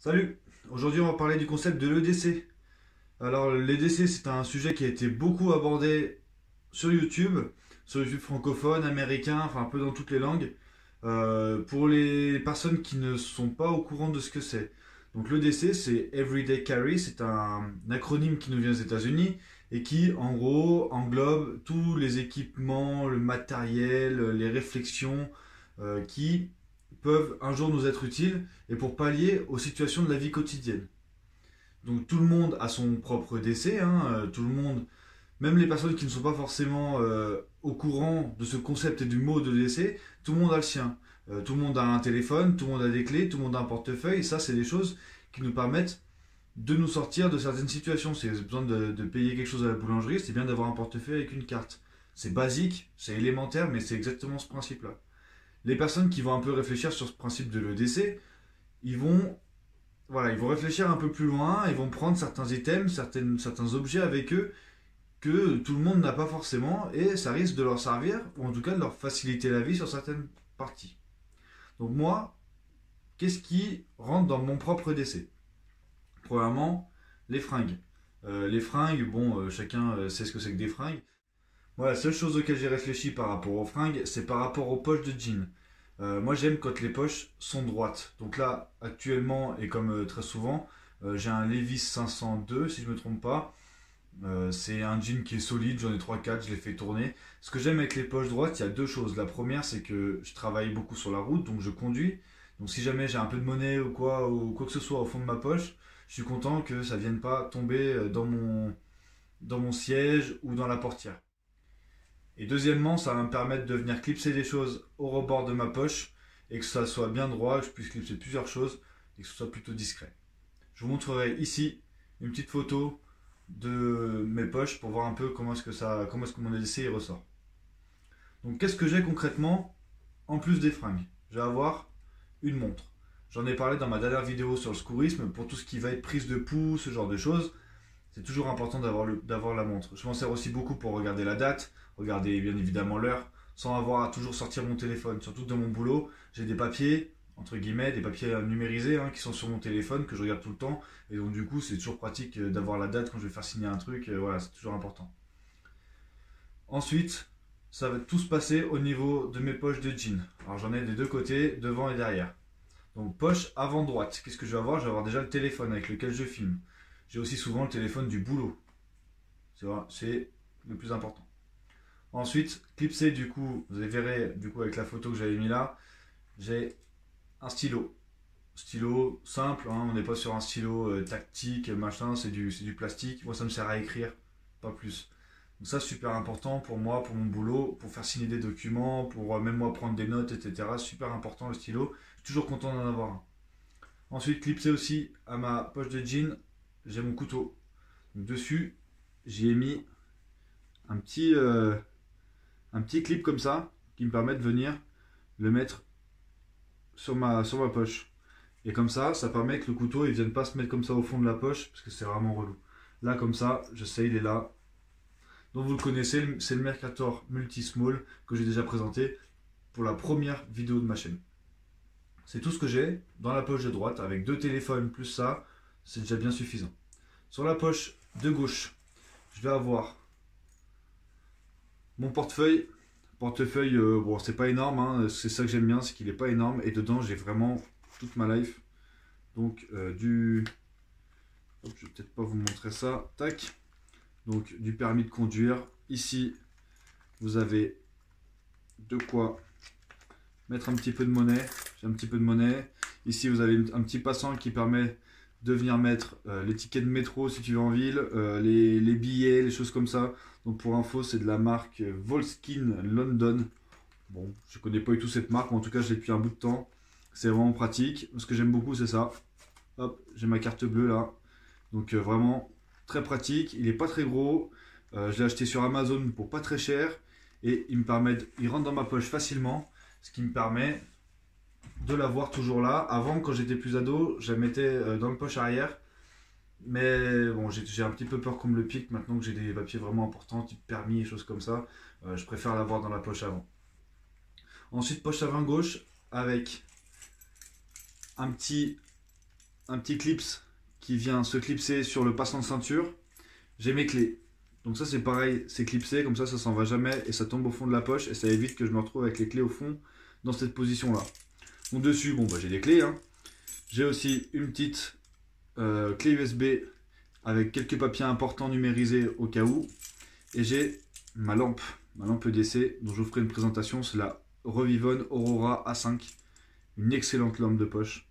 Salut! Aujourd'hui, on va parler du concept de l'EDC. Alors, l'EDC, c'est un sujet qui a été beaucoup abordé sur YouTube francophone, américain, enfin un peu dans toutes les langues, pour les personnes qui ne sont pas au courant de ce que c'est. Donc, l'EDC, c'est Everyday Carry, c'est un acronyme qui nous vient aux États-Unis et qui, en gros, englobe tous les équipements, le matériel, les réflexions qui peuvent un jour nous être utiles et pour pallier aux situations de la vie quotidienne. Donc tout le monde a son propre décès, hein, tout le monde, même les personnes qui ne sont pas forcément au courant de ce concept et du mot de décès, tout le monde a le sien. Tout le monde a un téléphone, tout le monde a des clés, tout le monde a un portefeuille, et ça c'est des choses qui nous permettent de nous sortir de certaines situations. Si vous avez besoin de payer quelque chose à la boulangerie, c'est bien d'avoir un portefeuille avec une carte. C'est basique, c'est élémentaire, mais c'est exactement ce principe-là. Les personnes qui vont un peu réfléchir sur ce principe de l'EDC, ils vont, voilà, ils vont réfléchir un peu plus loin, ils vont prendre certains items, certains objets avec eux que tout le monde n'a pas forcément et ça risque de leur servir, ou en tout cas de leur faciliter la vie sur certaines parties. Donc moi, qu'est-ce qui rentre dans mon propre décès? Premièrement, les fringues. Les fringues, bon, chacun sait ce que c'est que des fringues. Moi, la seule chose auquel j'ai réfléchi par rapport aux fringues, c'est par rapport aux poches de jean. Moi, j'aime quand les poches sont droites. Donc là, actuellement, et comme très souvent, j'ai un Levi's 502, si je ne me trompe pas. C'est un jean qui est solide, j'en ai trois quatre, je l'ai fait tourner. Ce que j'aime avec les poches droites, il y a deux choses. La première, c'est que je travaille beaucoup sur la route, donc je conduis. Donc si jamais j'ai un peu de monnaie ou quoi que ce soit au fond de ma poche, je suis content que ça ne vienne pas tomber dans mon siège ou dans la portière. Et deuxièmement, ça va me permettre de venir clipser des choses au rebord de ma poche et que ça soit bien droit, que je puisse clipser plusieurs choses et que ce soit plutôt discret. Je vous montrerai ici une petite photo de mes poches pour voir un peu comment est-ce que mon LC ressort. Donc qu'est-ce que j'ai concrètement en plus des fringues? Je vais avoir une montre. J'en ai parlé dans ma dernière vidéo sur le secourisme pour tout ce qui va être prise de pouls, ce genre de choses. C'est toujours important d'avoir la montre. Je m'en sers aussi beaucoup pour regarder la date, regarder bien évidemment l'heure, sans avoir à toujours sortir mon téléphone. Surtout dans mon boulot, j'ai des papiers, entre guillemets, des papiers numérisés hein, qui sont sur mon téléphone, que je regarde tout le temps. Et donc du coup, c'est toujours pratique d'avoir la date quand je vais faire signer un truc. Voilà, c'est toujours important. Ensuite, ça va tout se passer au niveau de mes poches de jean. Alors j'en ai des deux côtés, devant et derrière. Donc poche avant droite, qu'est-ce que je vais avoir? Je vais avoir déjà le téléphone avec lequel je filme. J'ai aussi souvent le téléphone du boulot. C'est le plus important. Ensuite, clipsé du coup, vous verrez du coup avec la photo que j'avais mis là, j'ai un stylo. Stylo simple, hein, on n'est pas sur un stylo tactique, machin, c'est du plastique. Moi ça me sert à écrire, pas plus. Donc ça super important pour moi, pour mon boulot, pour faire signer des documents, pour même moi prendre des notes, etc. Super important le stylo. Je suis toujours content d'en avoir un. Ensuite, clipsé aussi à ma poche de jean, j'ai mon couteau. Donc dessus, j'y ai mis un un petit clip comme ça qui me permet de venir le mettre sur ma poche. Et comme ça permet que le couteau il vienne pas se mettre comme ça au fond de la poche parce que c'est vraiment relou. Là comme ça, je sais, il est là. Donc vous le connaissez, c'est le Mercator Multi-Small que j'ai déjà présenté pour la première vidéo de ma chaîne. C'est tout ce que j'ai dans la poche de droite avec deux téléphones plus ça, c'est déjà bien suffisant. Sur la poche de gauche, je vais avoir mon portefeuille. Portefeuille, bon, c'est pas énorme, hein, c'est ça que j'aime bien, c'est qu'il est pas énorme. Et dedans, j'ai vraiment toute ma life. Donc, hop, je vais peut-être pas vous montrer ça. Tac. Donc, du permis de conduire. Ici, vous avez de quoi mettre un petit peu de monnaie. J'ai un petit peu de monnaie. Ici, vous avez un petit passant qui permet de venir mettre les tickets de métro si tu vas en ville, les billets, les choses comme ça. Donc pour info, c'est de la marque Volskin London. Bon, je connais pas du tout cette marque, mais en tout cas, je l'ai depuis un bout de temps. C'est vraiment pratique. Ce que j'aime beaucoup, c'est ça. Hop, j'ai ma carte bleue là. Donc vraiment très pratique. Il est pas très gros. Je l'ai acheté sur Amazon pour pas très cher. Et il rentre dans ma poche facilement. Ce qui me permet de l'avoir toujours là. Avant, quand j'étais plus ado, je la mettais dans le poche arrière. Mais bon, j'ai un petit peu peur qu'on me le pique maintenant que j'ai des papiers vraiment importants, type permis et choses comme ça. Je préfère l'avoir dans la poche avant. Ensuite, poche avant gauche avec un petit un petit clips qui vient se clipser sur le passant de ceinture. J'ai mes clés. Donc ça c'est pareil, c'est clipsé, comme ça s'en va jamais et ça tombe au fond de la poche et ça évite que je me retrouve avec les clés au fond dans cette position là. Donc dessus, bon bah j'ai des clés, hein. J'ai aussi une petite clé USB avec quelques papiers importants numérisés au cas où. Et j'ai ma lampe EDC dont je vous ferai une présentation, c'est la Revivon Aurora A5. Une excellente lampe de poche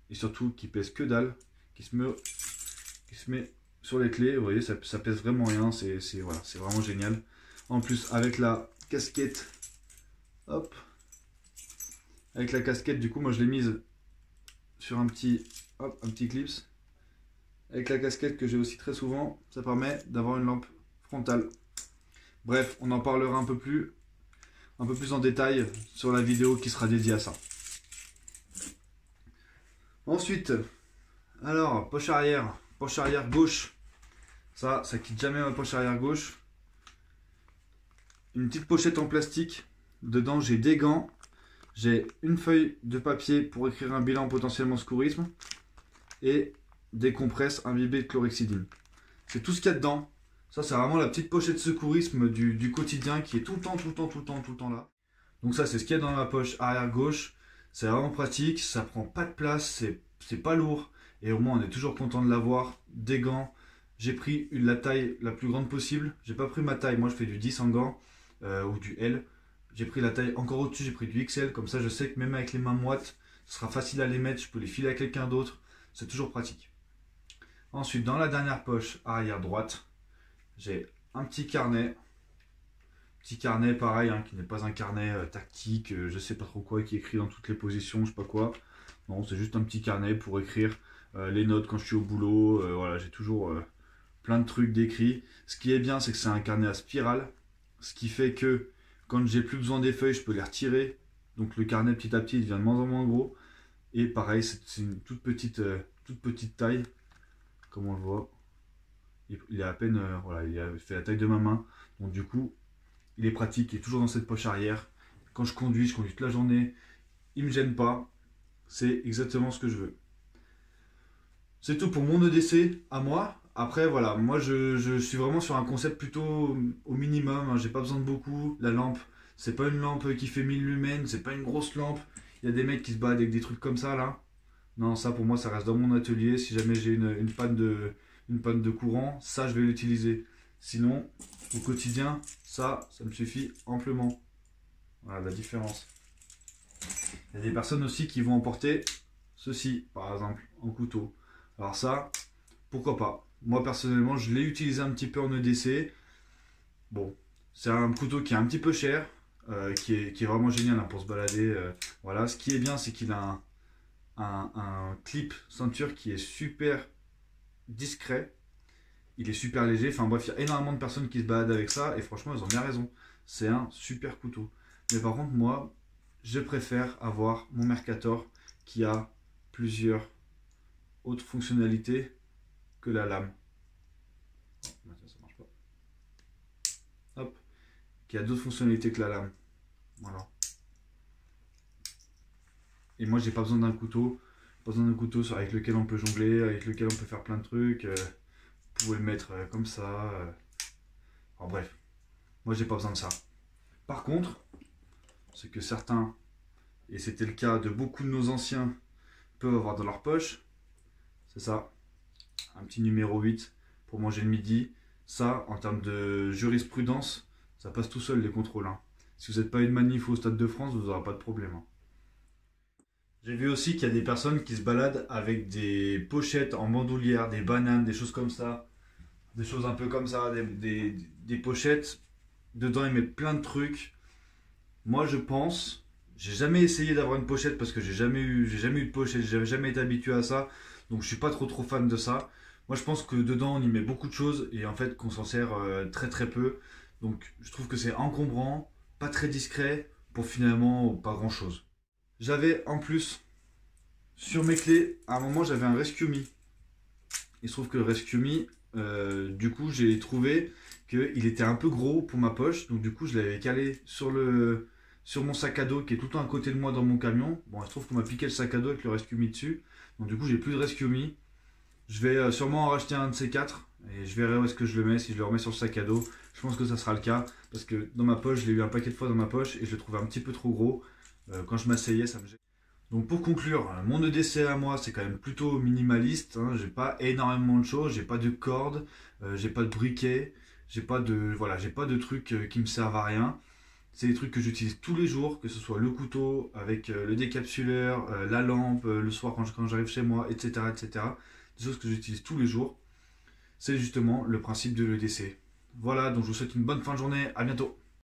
et surtout qui pèse que dalle, qui se met sur les clés. Vous voyez, ça pèse vraiment rien, c'est voilà, c'est vraiment génial. En plus avec la casquette, hop, avec la casquette, du coup moi je l'ai mise sur un petit clips. Avec la casquette que j'ai aussi très souvent, ça permet d'avoir une lampe frontale. Bref, on en parlera un peu plus en détail sur la vidéo qui sera dédiée à ça. Ensuite, alors, poche arrière gauche. Ça quitte jamais ma poche arrière gauche. Une petite pochette en plastique. Dedans, j'ai des gants. J'ai une feuille de papier pour écrire un bilan potentiellement secourisme. Et des compresses imbibées de chlorhexidine. C'est tout ce qu'il y a dedans. Ça, c'est vraiment la petite pochette secourisme du quotidien qui est tout le temps là. Donc ça, c'est ce qu'il y a dans la poche arrière gauche. C'est vraiment pratique, ça prend pas de place, c'est pas lourd. Et au moins, on est toujours content de l'avoir. Des gants. J'ai pris la taille la plus grande possible. J'ai pas pris ma taille, moi je fais du 10 en gants ou du L. J'ai pris la taille encore au-dessus, j'ai pris du XL. Comme ça, je sais que même avec les mains moites, ce sera facile à les mettre. Je peux les filer à quelqu'un d'autre. C'est toujours pratique. Ensuite, dans la dernière poche arrière droite, j'ai un petit carnet. Petit carnet pareil, hein, qui n'est pas un carnet tactique, je sais pas trop quoi, qui est écrit dans toutes les positions, je sais pas quoi. Non, c'est juste un petit carnet pour écrire les notes quand je suis au boulot. Voilà, j'ai toujours plein de trucs d'écrits. Ce qui est bien, c'est que c'est un carnet à spirale. Ce qui fait que quand j'ai plus besoin des feuilles, je peux les retirer. Donc le carnet petit à petit, il devient de moins en moins gros. Et pareil, c'est une toute petite taille, comme on le voit. Il est à peine, voilà, il fait la taille de ma main. Donc du coup, il est pratique, il est toujours dans cette poche arrière. Quand je conduis toute la journée, il ne me gêne pas. C'est exactement ce que je veux. C'est tout pour mon EDC à moi. Après, voilà, moi je suis vraiment sur un concept plutôt au minimum. Hein, j'ai pas besoin de beaucoup. La lampe, c'est pas une lampe qui fait 1000 lumens, c'est pas une grosse lampe. Il y a des mecs qui se baladent avec des trucs comme ça là. Non, ça pour moi, ça reste dans mon atelier. Si jamais j'ai une panne de courant, ça je vais l'utiliser. Sinon, au quotidien, ça me suffit amplement. Voilà la différence. Il y a des personnes aussi qui vont emporter ceci, par exemple, en couteau. Alors ça, pourquoi pas. Moi personnellement, je l'ai utilisé un petit peu en EDC. Bon, c'est un couteau qui est un petit peu cher, qui est vraiment génial hein, pour se balader. Voilà, ce qui est bien, c'est qu'il a un clip ceinture qui est super discret. Il est super léger, enfin bref, il y a énormément de personnes qui se baladent avec ça et franchement, ils ont bien raison. C'est un super couteau. Mais par contre, moi, je préfère avoir mon Mercator qui a plusieurs autres fonctionnalités que la lame. Oh, ça marche pas. Hop. Qui a d'autres fonctionnalités que la lame. Voilà. Et moi, j'ai pas besoin d'un couteau. Pas besoin d'un couteau avec lequel on peut jongler, avec lequel on peut faire plein de trucs. Vous pouvez le mettre comme ça. En bref, moi j'ai pas besoin de ça. Par contre, ce que certains, et c'était le cas de beaucoup de nos anciens, peuvent avoir dans leur poche, c'est ça. Un petit numéro 8 pour manger le midi. Ça, en termes de jurisprudence, ça passe tout seul les contrôles. Hein. Si vous n'êtes pas une manif au Stade de France, vous n'aurez pas de problème. Hein. J'ai vu aussi qu'il y a des personnes qui se baladent avec des pochettes en bandoulière, des bananes, des choses comme ça. Des choses un peu comme ça, des pochettes. Dedans, ils mettent plein de trucs. Moi, je pense, j'ai jamais essayé d'avoir une pochette parce que j'ai jamais eu de pochette, j'ai jamais été habitué à ça. Donc, je suis pas trop fan de ça. Moi, je pense que dedans, on y met beaucoup de choses et en fait, qu'on s'en sert très peu. Donc, je trouve que c'est encombrant, pas très discret pour finalement pas grand chose. J'avais en plus, sur mes clés, à un moment, j'avais un Rescue Me. Il se trouve que le Rescue Me, du coup, j'ai trouvé qu'il était un peu gros pour ma poche. Donc, du coup, je l'avais calé sur mon sac à dos qui est tout le temps à côté de moi dans mon camion. Bon, il se trouve qu'on m'a piqué le sac à dos avec le Rescue Me dessus. Donc du coup, j'ai plus de Rescue Me. Je vais sûrement en racheter un de ces quatre et je verrai où est-ce que je le mets, si je le remets sur le sac à dos. Je pense que ça sera le cas parce que dans ma poche, je l'ai eu un paquet de fois dans ma poche et je le trouvais un petit peu trop gros. Quand je m'asseyais, ça me gênait. Donc pour conclure, mon EDC à moi, c'est quand même plutôt minimaliste, hein. J'ai pas énormément de choses, j'ai pas de cordes, j'ai pas de briquet, j'ai pas de trucs qui me servent à rien. C'est des trucs que j'utilise tous les jours, que ce soit le couteau avec le décapsuleur, la lampe, le soir quand j'arrive chez moi, etc., etc. Des choses que j'utilise tous les jours. C'est justement le principe de l'EDC. Voilà, donc je vous souhaite une bonne fin de journée, à bientôt.